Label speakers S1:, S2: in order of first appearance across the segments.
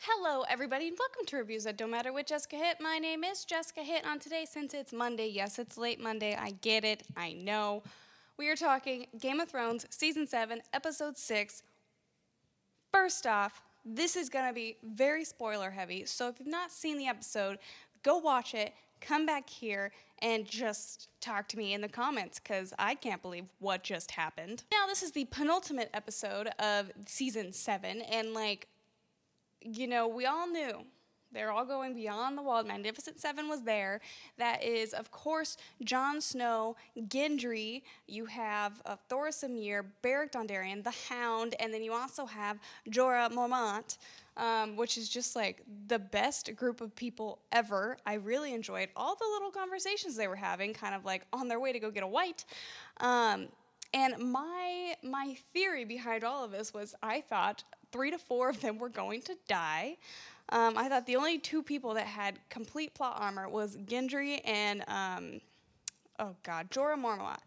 S1: Hello, everybody, and welcome to Reviews That Don't Matter with Jessica Hitt. My name is Jessica Hitt. On today, since it's Monday, yes, it's late Monday, I get it, I know. We are talking Game of Thrones, Season 7, Episode 6. First off, this is going to be very spoiler heavy, so if you've not seen the episode, go watch it, come back here, and just talk to me in the comments, because I can't believe what just happened. Now, this is the penultimate episode of Season 7, and we all knew they're all going beyond the wall. Magnificent Seven was there. That is, of course, Jon Snow, Gendry. You have Thoros of Myr, Beric Dondarrion, the Hound, and then you also have Jorah Mormont, which is just like the best group of people ever. I really enjoyed all the little conversations they were having, kind of like on their way to go get a white. And my theory behind all of this was I thought 3 to 4 of them were going to die. I thought the only 2 people that had complete plot armor was Gendry and, Jorah Mormont.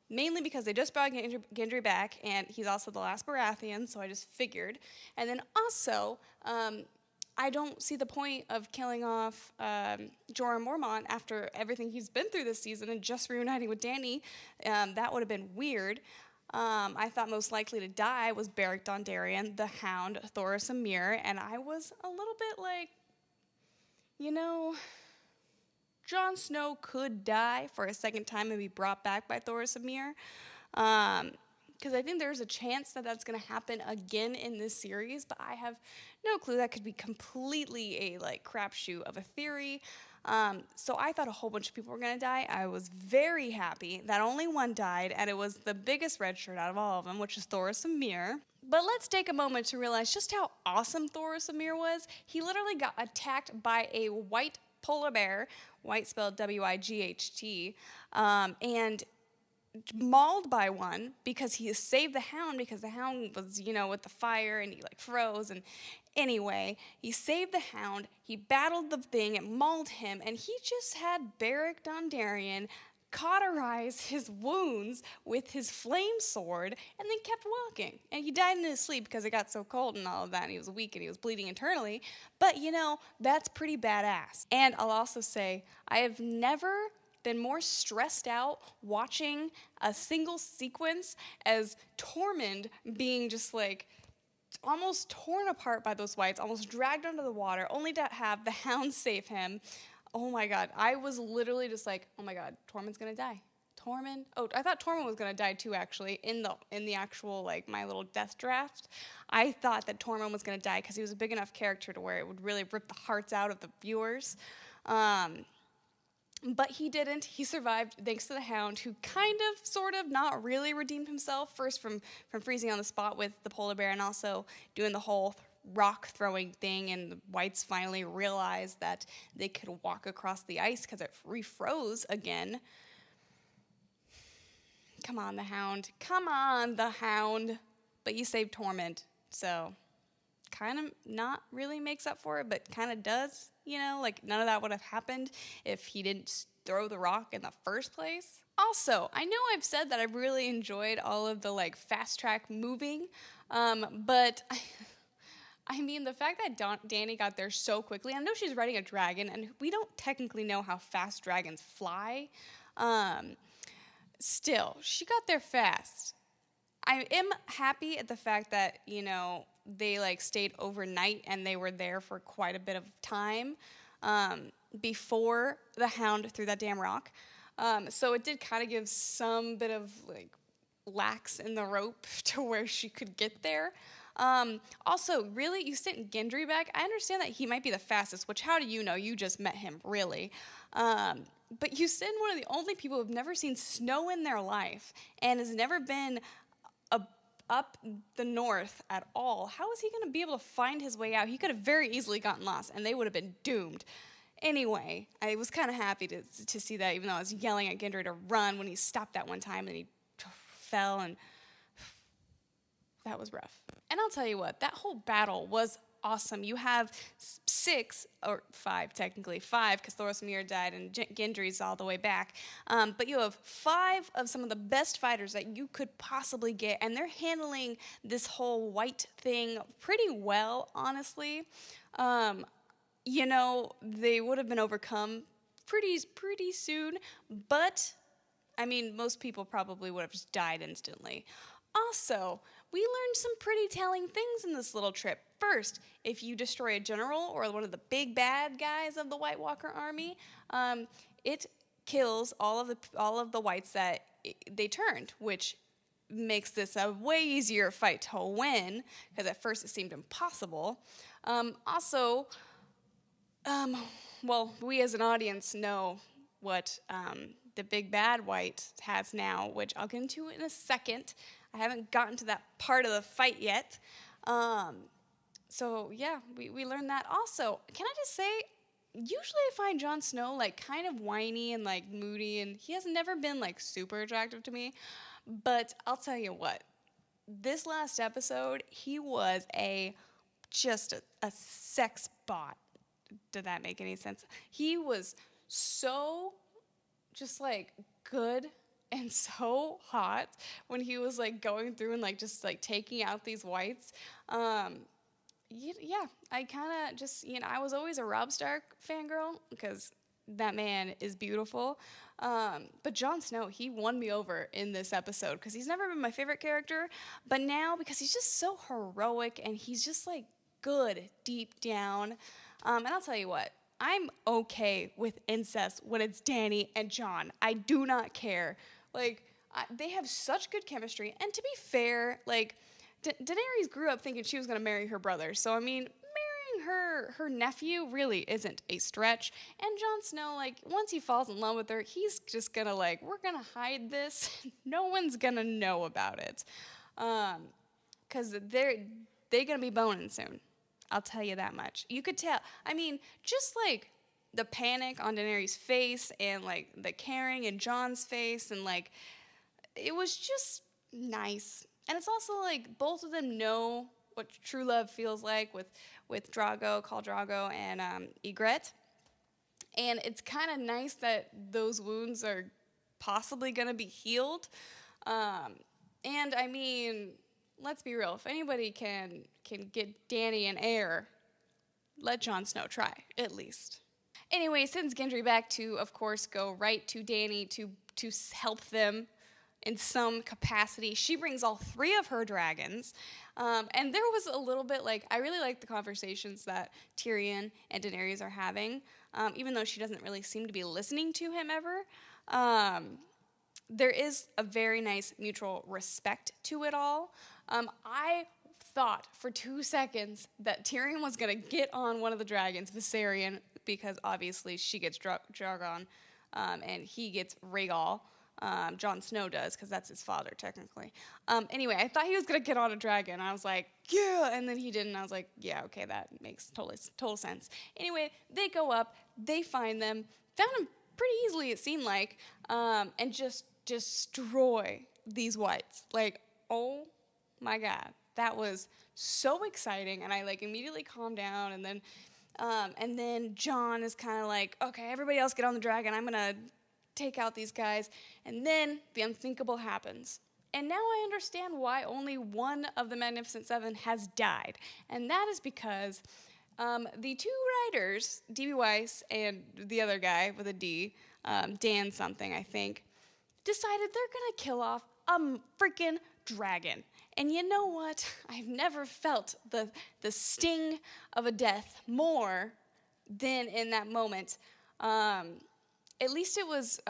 S1: Mainly because they just brought Gendry back, and he's also the last Baratheon, so I just figured. And then also, I don't see the point of killing off Jorah Mormont after everything he's been through this season and just reuniting with Dany. That would have been weird. I thought most likely to die was Beric Dondarrion, the Hound, Thoros of Myr, and I was a little bit like, Jon Snow could die for a second time and be brought back by Thoros of Myr, because I think there's a chance that that's going to happen again in this series, but I have no clue. That could be completely a crapshoot of a theory. So I thought a whole bunch of people were going to die. I was very happy that only one died, and it was the biggest red shirt out of all of them, which is Thoros of Myr. But let's take a moment to realize just how awesome Thoros of Myr was. He literally got attacked by a white polar bear, white spelled W-I-G-H-T, and mauled by one because he saved the Hound, because the Hound was, with the fire, and he froze. And anyway, he saved the Hound, he battled the thing, it mauled him, and he just had Beric Dondarrion cauterize his wounds with his flame sword and then kept walking. And he died in his sleep because it got so cold and all of that, and he was weak and he was bleeding internally. But that's pretty badass. And I'll also say, I have never been more stressed out watching a single sequence as Tormund being just almost torn apart by those whites, almost dragged under the water, only to have the Hound save him. Oh my God, I was literally just like, oh my God, Tormund's gonna die. Tormund? Oh, I thought Tormund was gonna die too, actually, in the actual my little death draft. I thought that Tormund was gonna die because he was a big enough character to where it would really rip the hearts out of the viewers. But he didn't. He survived thanks to the Hound, who kind of, sort of, not really redeemed himself. First from freezing on the spot with the polar bear, and also doing the whole rock throwing thing, and the whites finally realized that they could walk across the ice because it refroze again. Come on, the Hound. Come on, the Hound. But you saved Tormund, so kind of not really makes up for it, but kind of does. None of that would have happened if he didn't throw the rock in the first place. Also, I know I've said that I've really enjoyed all of the fast track moving, but I mean, the fact that Dany got there so quickly, I know she's riding a dragon, and we don't technically know how fast dragons fly. Still, she got there fast. I am happy at the fact that, they stayed overnight and they were there for quite a bit of time before the Hound threw that damn rock. So it did kind of give some bit of lax in the rope to where she could get there. Also, really, you sent Gendry back? I understand that he might be the fastest, which how do you know? You just met him, really. But you send one of the only people who've never seen snow in their life and has never been up the north at all. How is he going to be able to find his way out? He could have very easily gotten lost, and they would have been doomed. Anyway, I was kind of happy to see that, even though I was yelling at Gendry to run when he stopped that one time and he fell, and that was rough. And I'll tell you what, that whole battle was awesome. You have 6, or 5 technically, 5 because Thoros of Myr died and Gendry's all the way back. But you have 5 of some of the best fighters that you could possibly get, and they're handling this whole white thing pretty well, honestly. um, they would have been overcome pretty soon, but I mean, most people probably would have just died instantly. Also, we learned some pretty telling things in this little trip. First, if you destroy a general or one of the big bad guys of the White Walker army, it kills all of the whites that they turned, which makes this a way easier fight to win, because at first it seemed impossible. Also, well, we as an audience know what the big bad white has now, which I'll get into in a second. I haven't gotten to that part of the fight yet. So yeah, we learned that. Also, can I just say, usually I find Jon Snow like kind of whiny and like moody, and he has never been like super attractive to me. But I'll tell you what, this last episode, he was just a sex bot. Did that make any sense? He was so just like good and so hot when he was like going through and like just like taking out these whites. Yeah, I kind of just, I was always a Robb Stark fangirl because that man is beautiful. But Jon Snow, he won me over in this episode because he's never been my favorite character, but now because he's just so heroic and he's just like good deep down. And I'll tell you what, I'm okay with incest when it's Dany and Jon. I do not care. Like, they have such good chemistry. And to be fair, like, Daenerys grew up thinking she was going to marry her brother. So, I mean, marrying her nephew really isn't a stretch. And Jon Snow, like, once he falls in love with her, he's just going to, like, we're going to hide this. No one's going to know about it. Because they're going to be boning soon. I'll tell you that much. You could tell. I mean, just like the panic on Daenerys' face and like the caring in Jon's face, and like it was just nice. And it's also like both of them know what true love feels like with Drago, Khal Drogo, and Ygritte. And it's kind of nice that those wounds are possibly going to be healed. And I mean, let's be real. If anybody can get Dany an heir, let Jon Snow try, at least. Anyway, sends Gendry back to, of course, go right to Dany to help them in some capacity. She brings all 3 of her dragons. And there was a little bit, like, I really like the conversations that Tyrion and Daenerys are having, even though she doesn't really seem to be listening to him ever. There is a very nice mutual respect to it all. I thought for 2 seconds that Tyrion was going to get on one of the dragons, Viserion, because obviously she gets Drogon, and he gets Rhaegal. Jon Snow does, because that's his father, technically. Anyway, I thought he was going to get on a dragon. I was like, yeah, and then he didn't. I was like, yeah, okay, that makes total sense. Anyway, they go up, they find them, found them pretty easily, it seemed like, and just destroy these whites. Like, oh my God, that was so exciting, and I like immediately calmed down, and then Jon is kind of like, okay, everybody else get on the dragon, I'm gonna take out these guys, and then the unthinkable happens. And now I understand why only one of the Magnificent Seven has died, and that is because the 2 writers, D.B. Weiss and the other guy with a D, Dan something, I think, decided they're gonna kill off a freaking dragon. And you know what? I've never felt the sting of a death more than in that moment. At least it was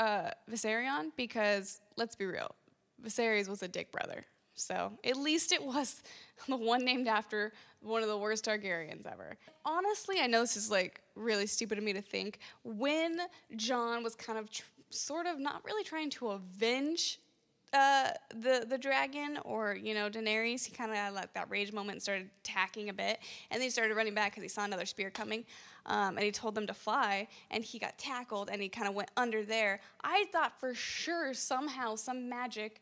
S1: Viserion, because let's be real, Viserys was a dick brother. So at least it was the one named after one of the worst Targaryens ever. Honestly, I know this is like really stupid of me to think, when Jon was kind of sort of not really trying to avenge the dragon or, Daenerys, he kind of had like that rage moment and started attacking a bit, and then he started running back because he saw another spear coming, and he told them to fly, and he got tackled, and he kind of went under there. I thought for sure somehow, some magic,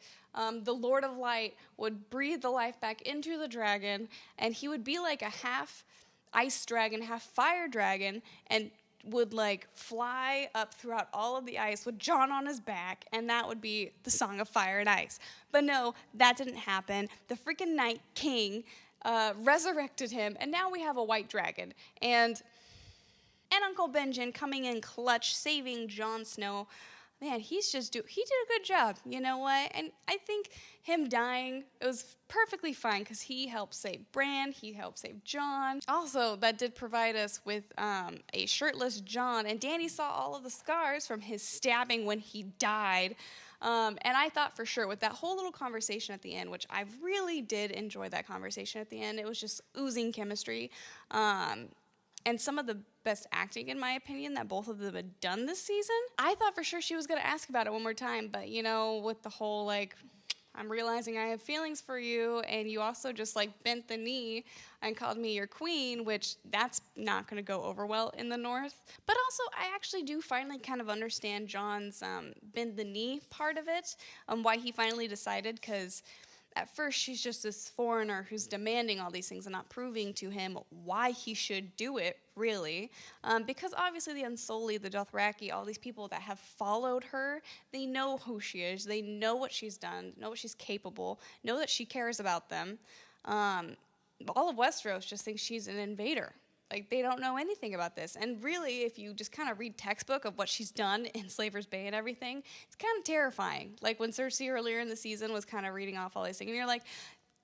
S1: the Lord of Light would breathe the life back into the dragon, and he would be like a half ice dragon, half fire dragon, and would like fly up throughout all of the ice with Jon on his back, and that would be the Song of Fire and Ice. But no, that didn't happen. The freaking Night King resurrected him, and now we have a white dragon. And Uncle Benjen coming in clutch, saving Jon Snow. Man, he did a good job, you know what? And I think him dying, it was perfectly fine because he helped save Bran, he helped save Jon. Also, that did provide us with a shirtless Jon, and Dany saw all of the scars from his stabbing when he died. And I thought for sure with that whole little conversation at the end, which I really did enjoy that conversation at the end, it was just oozing chemistry. And some of the best acting, in my opinion, that both of them had done this season. I thought for sure she was going to ask about it one more time, but, you know, with the whole, like, I'm realizing I have feelings for you, and you also just, like, bent the knee and called me your queen, which that's not going to go over well in the North. But also, I actually do finally kind of understand Jon's bend the knee part of it, why he finally decided, because at first, she's just this foreigner who's demanding all these things and not proving to him why he should do it, really. Because obviously the Unsullied, the Dothraki, all these people that have followed her, they know who she is. They know what she's done, know what she's capable, know that she cares about them. All of Westeros just thinks she's an invader. Like, they don't know anything about this. And really, if you just kind of read textbook of what she's done in Slaver's Bay and everything, it's kind of terrifying. Like, when Cersei earlier in the season was kind of reading off all these things, and you're like,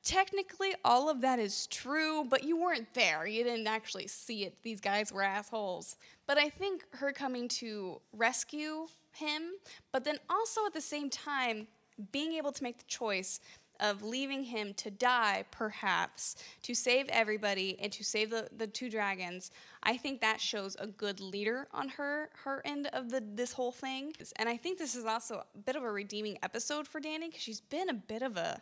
S1: technically, all of that is true, but you weren't there. You didn't actually see it. These guys were assholes. But I think her coming to rescue him, but then also at the same time, being able to make the choice of leaving him to die, perhaps, to save everybody and to save the two dragons, I think that shows a good leader on her end of this whole thing. And I think this is also a bit of a redeeming episode for Dany, because she's been a bit of a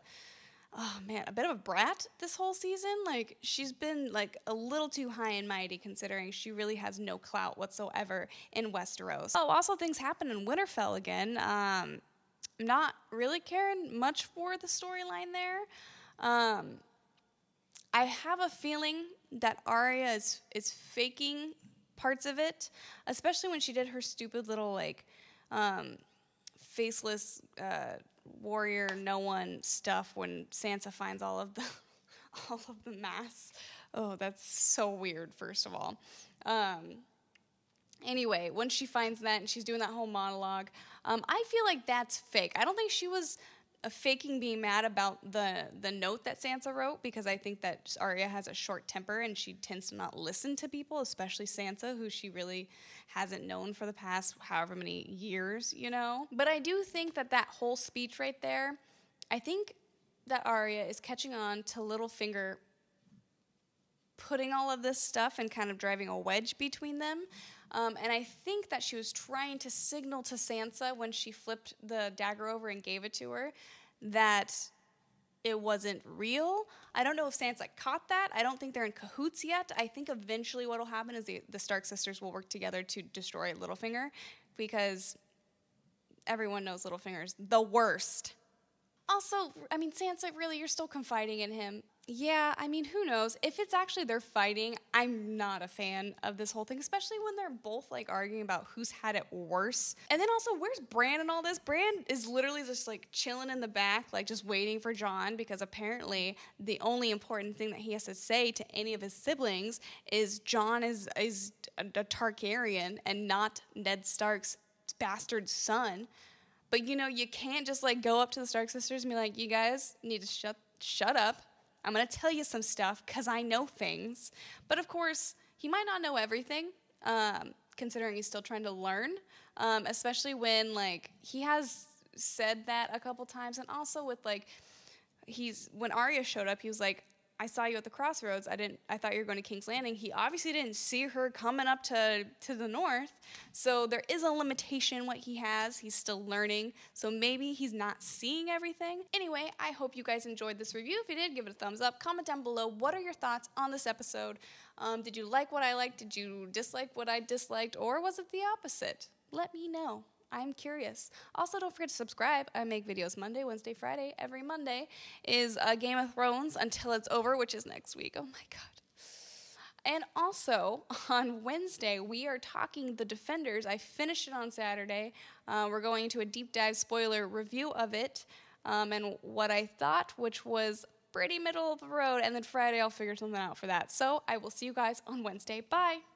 S1: brat this whole season. Like, she's been, like, a little too high and mighty, considering she really has no clout whatsoever in Westeros. Oh, also things happen in Winterfell again. Not really caring much for the storyline there. I have a feeling that Arya is faking parts of it, especially when she did her stupid little, like, faceless warrior no one stuff when Sansa finds all of the masks. Oh, that's so weird, first of all. Anyway, when she finds that and she's doing that whole monologue, I feel like that's fake. I don't think she was faking being mad about the note that Sansa wrote, because I think that Arya has a short temper and she tends to not listen to people, especially Sansa, who she really hasn't known for the past however many years, you know? But I do think that whole speech right there, I think that Arya is catching on to Littlefinger putting all of this stuff and kind of driving a wedge between them. And I think that she was trying to signal to Sansa when she flipped the dagger over and gave it to her that it wasn't real. I don't know if Sansa caught that. I don't think they're in cahoots yet. I think eventually what will happen is the Stark sisters will work together to destroy Littlefinger, because everyone knows Littlefinger's the worst. Also, I mean, Sansa, really, you're still confiding in him. Yeah, I mean, who knows? If it's actually they're fighting, I'm not a fan of this whole thing, especially when they're both, like, arguing about who's had it worse. And then also, where's Bran and all this? Bran is literally just, like, chilling in the back, like, just waiting for Jon, because apparently the only important thing that he has to say to any of his siblings is Jon is a Targaryen and not Ned Stark's bastard son. But, you know, you can't just, like, go up to the Stark sisters and be like, you guys need to shut up. I'm going to tell you some stuff because I know things. But, of course, he might not know everything, considering he's still trying to learn, especially when, like, he has said that a couple times. And also with, like, when Arya showed up, he was like, I saw you at the crossroads. I thought you were going to King's Landing. He obviously didn't see her coming up to the north. So there is a limitation what he has. He's still learning. So maybe he's not seeing everything. Anyway, I hope you guys enjoyed this review. If you did, give it a thumbs up. Comment down below. What are your thoughts on this episode? Did you like what I liked? Did you dislike what I disliked? Or was it the opposite? Let me know. I'm curious. Also, don't forget to subscribe. I make videos Monday, Wednesday, Friday. Every Monday is Game of Thrones until it's over, which is next week. Oh my God. And also, on Wednesday, we are talking The Defenders. I finished it on Saturday. We're going into a deep dive spoiler review of it and what I thought, which was pretty middle of the road. And then Friday, I'll figure something out for that. So I will see you guys on Wednesday. Bye.